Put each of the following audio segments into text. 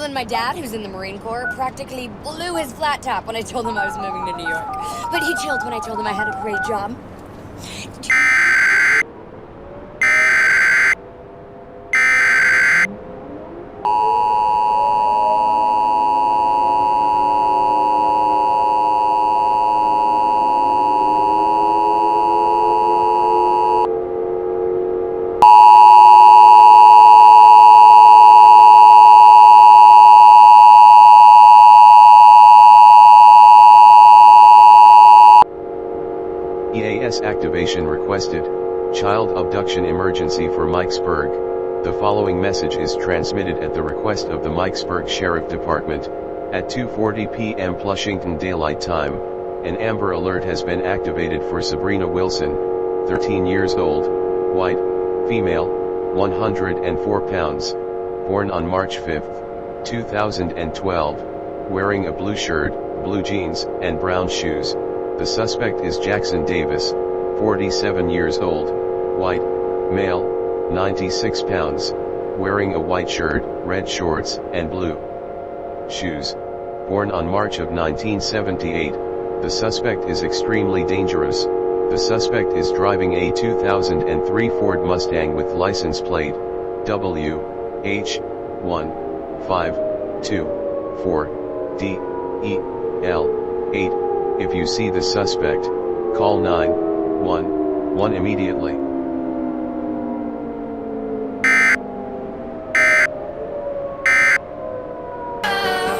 then my dad, who's in the Marine Corps, practically blew his flat top when I told him I was moving to New York. But he chilled when I told him I had a great job. EAS activation requested. Child abduction emergency for Mikesburg. The following message is transmitted at the request of the Mikesburg Sheriff Department. At 2:40 p.m. Flushington Daylight Time, an Amber Alert has been activated for Sabrina Wilson, 13 years old, white, female, 104 pounds, born on March 5, 2012, wearing a blue shirt, blue jeans, and brown shoes. The suspect is Jackson Davis, 47 years old, white, male, 96 pounds, wearing a white shirt, red shorts, and blue shoes. Born on March of 1978, the suspect is extremely dangerous. The suspect is driving a 2003 Ford Mustang with license plate WH15224DEL8. If you see the suspect, call 911 immediately.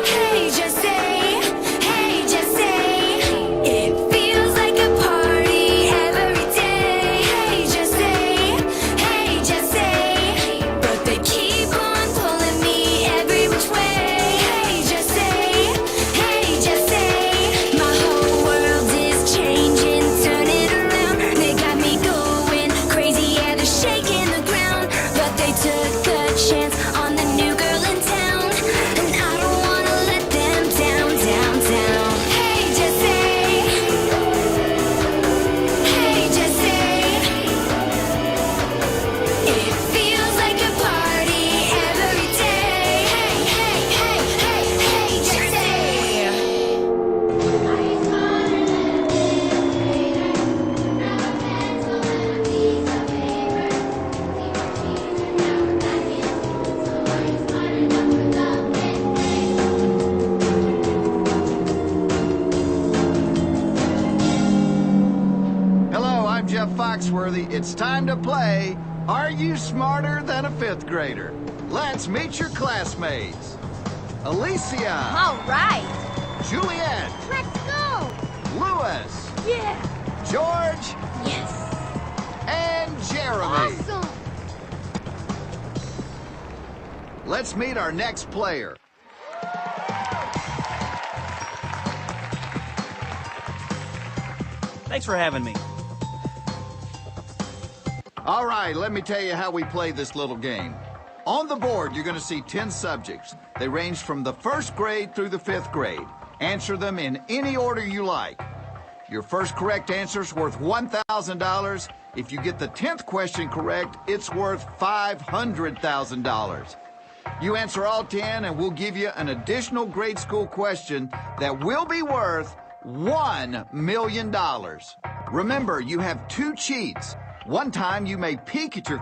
Hey Jessie, hey Jessie, it feels like a party every day. Hey Jessie, but they keep on pulling me every which way. Hey Jessie, my whole world is changing, turning around. They got me going crazy, yeah, they're shaking the ground. But they took a chance on the new girl in town, and I don't wanna let them down, down, down. Hey Jessie, it feels like a party every day. Hey Jessie. Hello, I'm Jeff Foxworthy. It's time to play Are You Smarter Than a Fifth Grader? Let's meet your classmates. Alicia, All right. Juliet, Let's go. Louis, Yeah. George, Yes. and Jeremy. Awesome. Let's meet our next player. Thanks for having me. All right, let me tell you how we play this little game. On the board, you're going to see 10 subjects. They range from the first grade through the fifth grade. Answer them in any order you like. Your first correct answer is worth $1,000. If you get the 10th question correct, it's worth $500,000. You answer all 10 and we'll give you an additional grade school question that will be worth $1 million. Remember, you have 2 cheats. One time you may peek at your